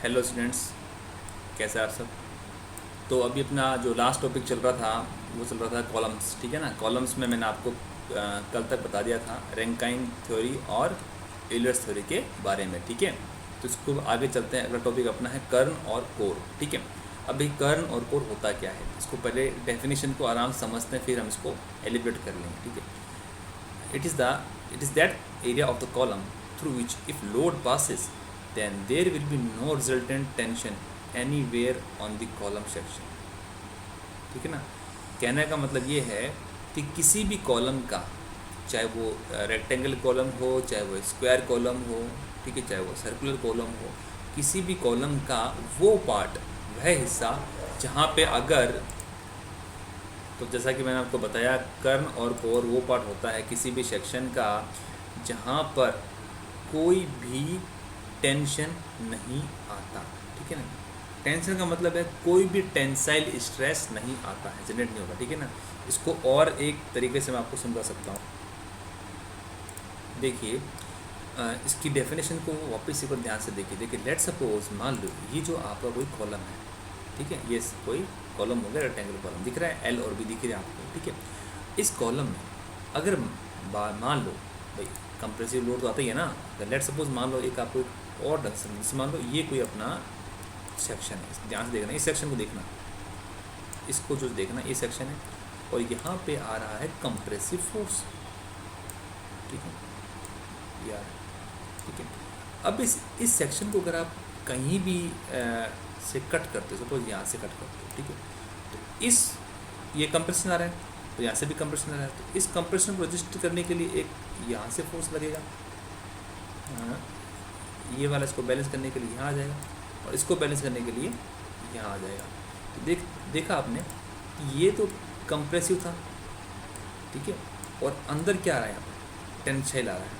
Hello students, कैसे हैं आप सब। तो अभी अपना जो लास्ट टॉपिक चल रहा था वो चल रहा था कॉलम्स, ठीक है ना। कॉलम्स में मैंने आपको कल तक बता दिया था रैंकाइन थ्योरी और एलियट्स थ्योरी के बारे में, ठीक है। तो इसको आगे चलते हैं। अगला टॉपिक अपना है कर्ण और कोर, ठीक है। अभी कर्ण और कोर होता क्या है, इसको पहले डेफिनेशन को आराम से समझते हैं, फिर हम इसको एलिब्रेट कर लेंगे, ठीक है। It is that area of the column through which if load passes, then there will be no resultant tension anywhere on the column section, ठीक है ना। कहने का मतलब ये है कि किसी भी कॉलम का, चाहे वो रेक्टेंगल कॉलम हो, चाहे वो स्क्वायर कॉलम हो, ठीक है, चाहे वो सर्कुलर कॉलम हो, किसी भी कॉलम का वो पार्ट, वह हिस्सा जहाँ पे अगर, तो जैसा कि मैंने आपको बताया, कर्ण और कोर वो पार्ट होता है किसी भी सेक्शन का जहाँ पर कोई भी टेंशन नहीं आता, ठीक है ना। टेंशन का मतलब है कोई भी टेंसाइल स्ट्रेस नहीं आता है, जनरेट नहीं होगा, ठीक है ना। इसको और एक तरीके से मैं आपको समझा सकता हूँ। देखिए, इसकी डेफिनेशन को वापस एक बार ध्यान से देखिए। लेट सपोज, मान लो ये जो आपका कोई कॉलम है, ठीक है, ये कोई कॉलम हो गया, रेक्टेंगल कॉलम दिख रहा है, एल और बी दिख रहे हैं आपको, ठीक है। इस कॉलम में अगर मान लो भाई कंप्रेसिव लोड तो आता ही है ना। अगर लेट सपोज मान लो एक आपको एक और ढंग से, जैसे मान लो ये कोई अपना सेक्शन है, ध्यान से देखना, इस सेक्शन को देखना, इसको जो देखना, ये सेक्शन है और यहाँ पे आ रहा है कंप्रेसिव फोर्स, ठीक है, ये आ रहा है, ठीक है। अब इस सेक्शन को अगर आप कहीं भी से कट करते हो, सपोज यहाँ से कट करते हो, ठीक है, तो इस ये कंप्रेशन आ रहा है, तो यहाँ से भी कंप्रेशन आ रहा है, तो इस कंप्रेशन को रजिस्टर करने के लिए एक यहाँ से फोर्स लगेगा, ये वाला इसको बैलेंस करने के लिए यहाँ आ जाएगा, और इसको बैलेंस करने के लिए यहाँ आ जाएगा। तो देखा आपने, ये तो कंप्रेसिव था, ठीक है, और अंदर क्या आ रहा है, यहाँ पर टेंसाइल आ रहा है,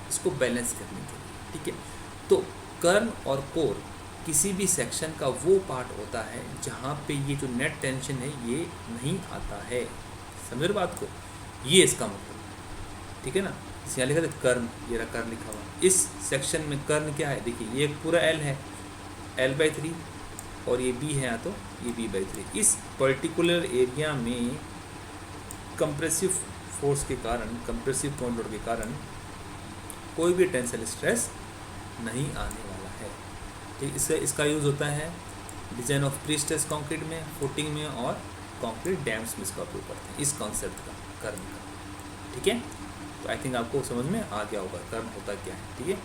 इसको बैलेंस करने के लिए, ठीक है। तो कर्ण और कोर किसी भी सेक्शन का वो पार्ट होता है जहाँ पे ये जो नेट टेंशन है ये नहीं आता है, समझ रहे बात को, ये इसका मतलब, ठीक है ना। इस यहाँ लिखा था कर्ण, ये रहा कर्ण लिखा हुआ, इस सेक्शन में कर्ण क्या है, देखिए ये पूरा एल है, L/3, और ये बी है यहाँ, तो ये B/3। इस पर्टिकुलर एरिया में कंप्रेसिव फोर्स के कारण, कंप्रेसिव पॉइंट लोड के कारण कोई भी टेंसाइल स्ट्रेस नहीं आने वाला है, ठीक। इसका यूज़ होता है design of pre stress concrete में, फुटिंग में और कंक्रीट डैम्स में इसका उपयोग करते हैं, इस कॉन्सेप्ट का, कर्म का, ठीक है। तो आई थिंक आपको समझ में आ गया होगा कर्म होता क्या है, ठीक है।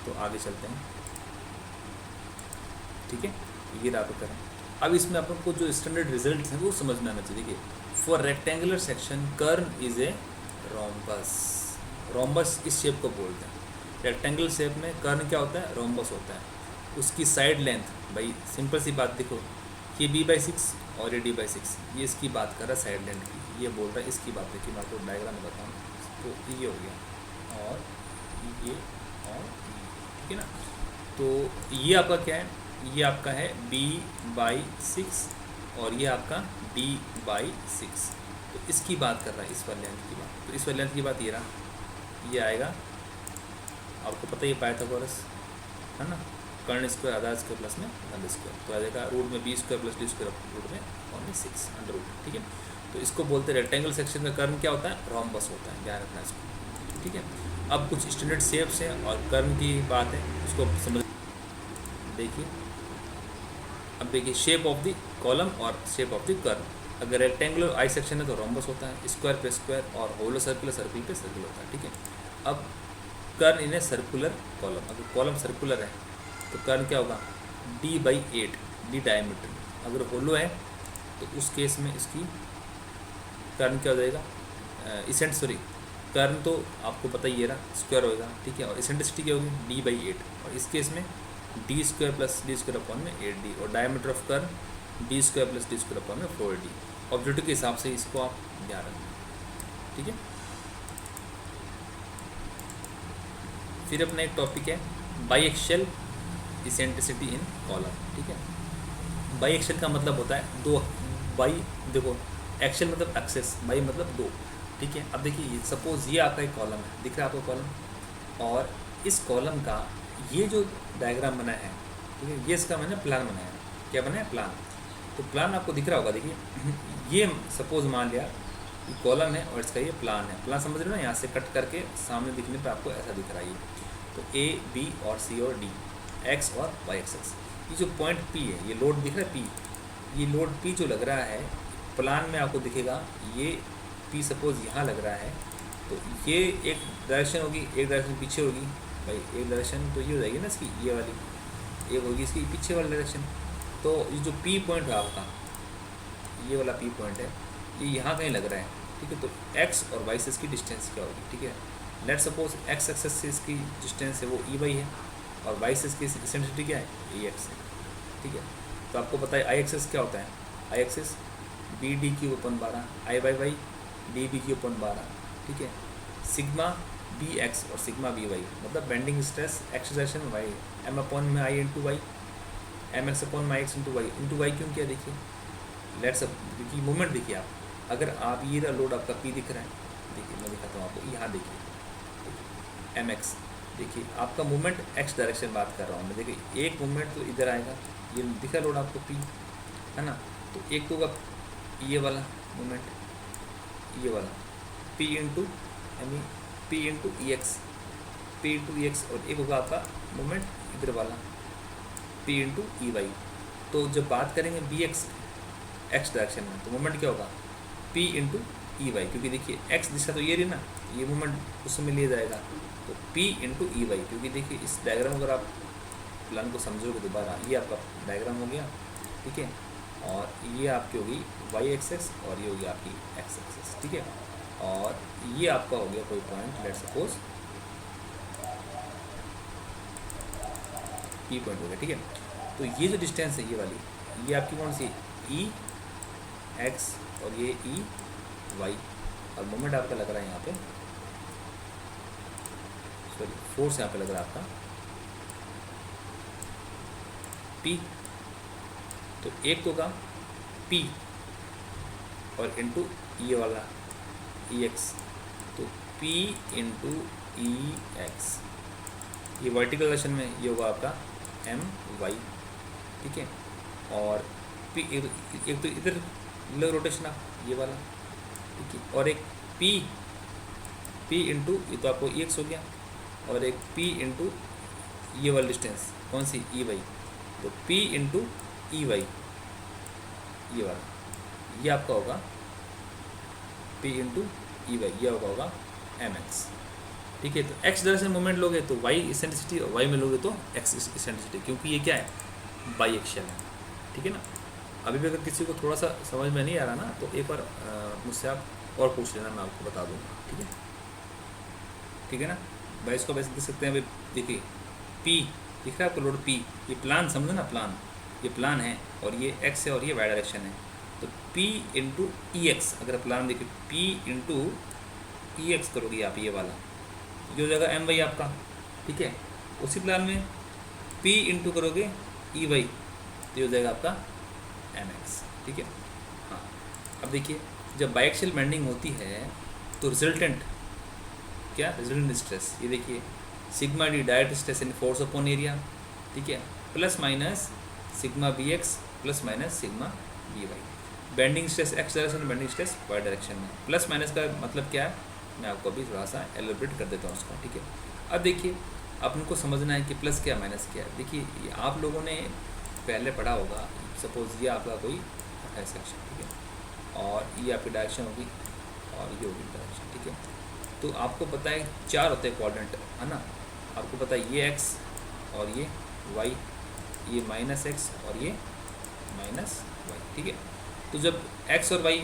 तो आगे चलते हैं, ठीक है, ये रहा कर्म। अब इसमें अपन को जो स्टैंडर्ड रिजल्ट है वो समझ में आना चाहिए। देखिए, for rectangular section core is a rhombus. Rhombus इस शेप को बोलते हैं, रेक्टेंगल शेप में कर्ण क्या होता है, रोम्बस होता है। उसकी साइड लेंथ, भाई सिंपल सी बात देखो, ये B/6 और ये D/6, ये इसकी बात कर रहा है साइड लेंथ की, ये बोल रहा है इसकी बात है कि मैं आपको डायग्राम में बताऊँ, तो ये हो गया और ये और ये, ठीक है ना। तो ये आपका क्या है, ये आपका है B/6 और ये आपका D/6, तो इसकी बात कर रहा है, इस वाले लेंथ की बात। तो इस वाले लेंथ की बात ये रहा, ये आएगा, आपको पता ही पाइथागोरस है ना, कर्ण स्क्वायर आधा स्क्वायर प्लस में अंडर स्क्वायर, तो आ जाएगा रूट में B² + D² रूट में और 6 अंडर रूट, ठीक है। तो इसको बोलते हैं रेक्टेंगल सेक्शन का कर्ण क्या होता है, रोम्बस होता है, ध्यान रखना इसको, ठीक है। अब कुछ स्टैंडर्ड शेप्स हैं और कर्ण की बात है, उसको समझ देखिए। अब देखिए, शेप ऑफ द कॉलम और शेप ऑफ द कर्ण। अगर रेक्टेंगुलर आई सेक्शन है तो रोम्बस होता है, स्क्वायर पे स्क्वायर, और होलो सर्कुलर सर्कल पे सर्कल होता है, ठीक है। अब कर्ण इन ए सर्कुलर कॉलम, अगर कॉलम सर्कुलर है तो कर्ण क्या होगा, D/8, D डायमीटर। अगर होलो है तो उस केस में इसकी कर्ण क्या हो जाएगा, कर्ण तो आपको पता ही है ना, स्क्वायर होगा, ठीक है, और इसेंट्रिसिटी क्या होगी, D/8, और इस केस में D² + D² में 8D, और diameter of Karna D² + D² में 4D। ऑब्जेक्टिव के हिसाब से इसको आप ध्यान रखना, ठीक है। फिर अपना एक टॉपिक है बाईएक्सियल इसेंट्रिसिटी इन कॉलम, ठीक है। बाईएक्सियल का मतलब होता है दो, बाई देखो, एक्सियल मतलब एक्सेस, बाई मतलब दो, ठीक है। अब देखिए, सपोज ये आपका एक कॉलम है, दिख रहा है आपको कॉलम, और इस कॉलम का ये जो डायग्राम बना है ठीक है। ये इसका मैंने प्लान बनाया। क्या बनाया? प्लान। तो प्लान आपको दिख रहा होगा, देखिए ये सपोज मान लिया ये कॉलम है और इसका ये प्लान है। प्लान समझ रहे हो ना, यहाँ से कट करके सामने दिखने पे आपको ऐसा दिख रहा है ये। तो ए बी और सी और डी, एक्स और वाई एक्सेस। ये जो पॉइंट पी है, ये लोड दिख रहा है पी, ये लोड पी जो लग रहा है प्लान में आपको दिखेगा, ये पी सपोज यहाँ लग रहा है, तो ये एक डायरेक्शन होगी, एक डायरेक्शन पीछे होगी भाई, एक डायरेक्शन तो ये हो जाएगी ना इसकी, ये वाली, एक होगी इसकी पीछे वाली डायरेक्शन। तो ये जो पी पॉइंट है आपका, ये वाला पी पॉइंट है, ये यहाँ कहीं लग रहा है, ठीक है। तो एक्स और वाई से इसकी डिस्टेंस क्या होगी, ठीक है। लेट सपोज एक्स एक्सेस से इसकी डिस्टेंस है वो ई वाई है, और वाई से इसकी इसेंट्रिसिटी क्या है, ई एक्स है, ठीक है। तो आपको पता है आई एक्सेस क्या होता है, आई एक्सेस बी डी की upon 12, I Y Y D B की ओपन 12, ठीक है। सिग्मा बी एक्स और सिग्मा बी वाई मतलब bending stress acceleration Y, M upon में I into Y, M X upon my X into Y क्यों किया, देखिए लेट्स क्योंकि मूवमेंट देखिए आप, अगर आप ये लोड आपका पी दिख रहा है, देखिए मैं दिखाता हूँ आपको, यहाँ देखिए एम एक्स, देखिए आपका मूवमेंट एक्स डायरेक्शन बात कर रहा हूँ मैं, देखिए एक मूवमेंट तो इधर आएगा, ये दिखा लोड आपको पी है ना, तो एक तो होगा ये वाला मूवमेंट, ये वाला पी इंटू यानी पी इंटू ई एक्स, पी इंटू ई एक्स, और एक होगा आपका मूवमेंट इधर वाला पी इंटू ई वाई। तो जब बात करेंगे बी एक्स एक्स डायरेक्शन में, तो मूवमेंट क्या होगा पी इंटू ई वाई, क्योंकि देखिए एक्स दिशा तो ये रही ना, ये मूवमेंट उसमें लिया जाएगा, तो पी इंटू ई वाई, क्योंकि देखिए इस डायग्राम अगर आप प्लान को समझोगे दोबारा, ये आपका डायग्राम हो गया, ठीक है, और ये आपकी होगी वाई एक्सेस और ये होगी आपकी एक्स एक्सेस, ठीक है, और ये आपका हो गया कोई point, let suppose P point हो गया, ठीक है। तो ये जो डिस्टेंस है ये वाली, ये आपकी कौन सी, ई एक्स और ये ई वाई, और मोमेंट आपका लग रहा है यहाँ पे, सॉरी फोर्स यहाँ पे लग रहा है आपका पी, तो एक तो का पी और इंटू ये वाला ई एक्स, तो पी इंटू ई एक्स, ये वर्टिकल डायरेक्शन में ये होगा आपका एम वाई, ठीक है, और पी एक तो इधर लो रोटेशन आप ये वाला, ठीक है, और एक पी इंटू ये तो आपको ई एक्स हो गया, और एक पी इंटू ये वाली डिस्टेंस कौन सी ई वाई, तो पी इंटू ई वाई ये वाला, ये आपका होगा पी इंटू ई वाई, ये होगा एम एक्स, ठीक है। तो एक्स डायरेक्शन मूवमेंट लोगे तो वाई इसेंट्रिसिटी, और वाई में लोगे तो एक्स इसेंट्रिसिटी, क्योंकि ये क्या है बाई एक्शियल है, ठीक है ना। अभी भी अगर किसी को थोड़ा सा समझ में नहीं आ रहा ना, तो एक बार मुझसे आप और पूछ लेना, मैं आपको बता दूँगा, ठीक है, ठीक है ना भाई। इसको वैसे देख सकते हैं अभी, देखिए पी दिख रहा है आपको लोड पी, ये प्लान समझो ना, प्लान ये प्लान है और ये एक्स है और ये वाई डायरेक्शन है, तो पी इंटू ई एक्स, अगर प्लान देखिए पी इंटू ई एक्स करोगे आप ये वाला, ये हो जाएगा एम वाई आपका, ठीक है। उसी प्लान में पी इंटू करोगे ई वाई, तो ये हो जाएगा आपका एम एक्स, ठीक है। हाँ अब देखिए जब बाइक्शियल बेंडिंग होती है तो रिजल्टेंट क्या, रिजल्टेंट स्ट्रेस, ये देखिए sigma d direct stress in force upon area, ठीक है, plus minus sigma B x plus minus sigma B y, bending stress x direction, bending stress y direction में, प्लस माइनस का मतलब क्या है, मैं आपको अभी थोड़ा सा एलिब्रेट कर देता हूँ उसको, ठीक है। अब देखिए आपको समझना है कि प्लस क्या माइनस क्या है। देखिए ये आप लोगों ने पहले पढ़ा होगा, सपोज ये आपका कोई है सेक्शन, ठीक है, और ये आपकी डायरेक्शन होगी और ये होगी डायरेक्शन, ठीक है। तो आपको पता है 4 होते हैं क्वाड्रेंट, है ना, आपको पता है ये एक्स और ये वाई, ये माइनस एक्स और ये माइनस वाई, ठीक है। तो जब एक्स और y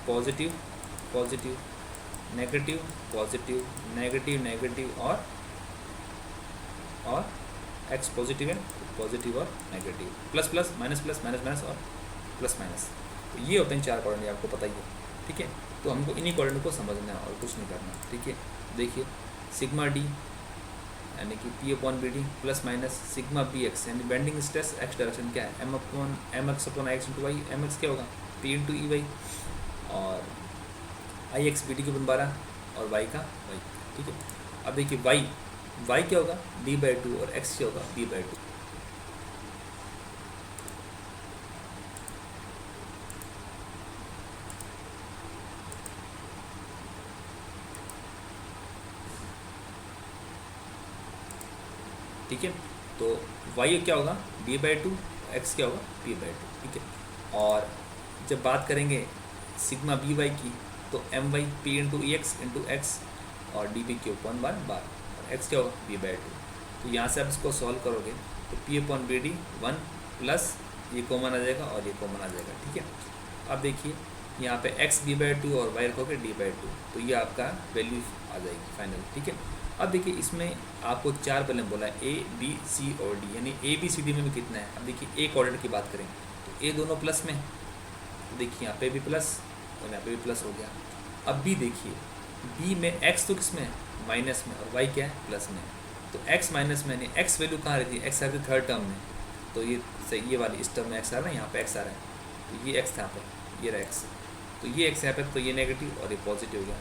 positive positive negative positive negative negative और एक्स पॉजिटिव है तो पॉजिटिव और negative, plus plus minus minus और प्लस माइनस, तो ये होते हैं 4 क्वाड्रेंट, आपको पता ही है, ठीक है। तो हमको इन्हीं क्वाड्रेंट को समझना है और कुछ नहीं करना, ठीक है। देखिए सिग्मा डी यानी कि P upon B D plus minus sigma B X यानी बेंडिंग स्ट्रेस एक्स डायरेक्शन क्या है, M X upon I X into Y, M X क्या होगा पी इंटू ई वाई, और आई एक्स बी डी के ऊपर 12 और वाई का वाई, ठीक है। अब देखिए वाई क्या होगा डी बाई 2 और एक्स क्या होगा बी बाई 2, ठीक है। तो वाई क्या होगा b/2, एक्स क्या होगा p/2, ठीक है। और जब बात करेंगे सिग्मा बी वाई की, तो एम वाई पी इंटू ई एक्स इंटू एक्स और डी बी क्यू अपॉन बार बार, और एक्स क्या होगा b/2। तो यहाँ से आप इसको सॉल्व करोगे तो p/BD 1 प्लस ये कॉमन आ जाएगा और ये कॉमन आ जाएगा, ठीक है। अब देखिए यहाँ पे x b/2 और y रखोगे d/2, तो ये आपका वैल्यू आ जाएगी फाइनल, ठीक है। अब देखिए इसमें आपको 4 पहले बोला है A B C और D, यानी A B C D में भी कितना है। अब देखिए A कोऑर्डिनेट की बात करें तो A दोनों प्लस में, तो देखिए यहाँ पे भी प्लस और यहाँ पे भी प्लस हो गया। अब B देखिए, B में x तो किस में माइनस में और y क्या है प्लस में, तो x माइनस में, यानी x वैल्यू कहाँ रहती है, x आ रही है थर्ड टर्म में, तो ये सही, ये वाली इस टर्म में x आ रहा है, यहाँ पे x आ रहा है, तो ये x था यहाँ पर, ये रहा x, तो ये x यहाँ पे, तो ये नेगेटिव और ये पॉजिटिव हो गया।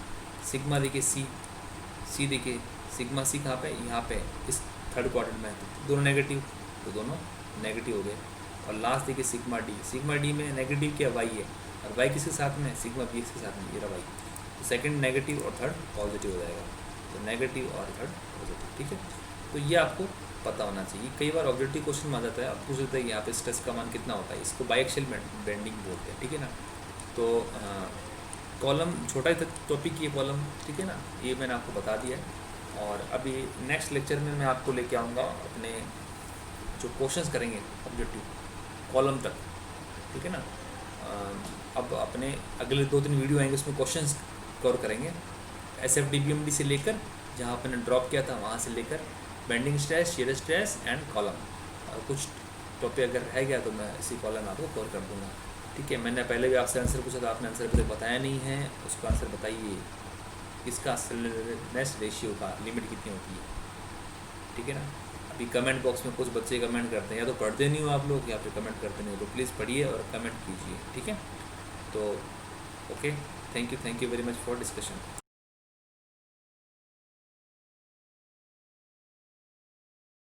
सिग्मा देखिए C देखिए, सिग्मा C कहाँ पे, यहाँ पे इस थर्ड क्वाड्रेंट में, तो दोनों नेगेटिव, तो दोनों नेगेटिव हो गए। और लास्ट देखिए सिग्मा D में नेगेटिव क्या y है, और y किसके साथ में, सिग्मा B के साथ में, ये रहा y, तो सेकंड नेगेटिव और थर्ड पॉजिटिव हो जाएगा, तो नेगेटिव और थर्ड पॉजिटिव, ठीक है। तो ये आपको पता होना चाहिए। कई बार ऑब्जेक्टिव क्वेश्चन में आ जाता है, अब पूछ लेते हैं यहाँ पे स्ट्रेस का मान कितना होता है, इसको बाइएक्सियल बेंडिंग बोलते हैं, ठीक है ना। तो कॉलम छोटा ही टॉपिक ये कॉलम, ठीक है ना, ये मैंने आपको बता दिया है। और अभी नेक्स्ट लेक्चर में मैं आपको लेके आऊँगा अपने जो क्वेश्चंस करेंगे ऑब्जेक्टिव कॉलम तक, ठीक है ना। अब अपने अगले 2-3 वीडियो आएंगे, उसमें क्वेश्चंस कवर करेंगे, SFDBMD से लेकर जहाँ अपने ड्रॉप किया था वहाँ से लेकर bending stress, shear stress and column, और कुछ टॉपिक अगर रह गया तो मैं इसी कॉलम आपको कवर कर दूँगा, ठीक है। मैंने पहले भी आपसे आंसर पूछा था, आपने आंसर अभी तक बताया नहीं है, उसका आंसर बताइए, इसका सैलरीनेस रेशियो का लिमिट कितनी होती है, ठीक है ना। अभी कमेंट बॉक्स में कुछ बच्चे कमेंट करते हैं, या तो पढ़ते नहीं हो आप लोग या फिर कमेंट करते नहीं हो, तो प्लीज़ पढ़िए और कमेंट कीजिए, ठीक है। तो okay, thank you very much for discussion.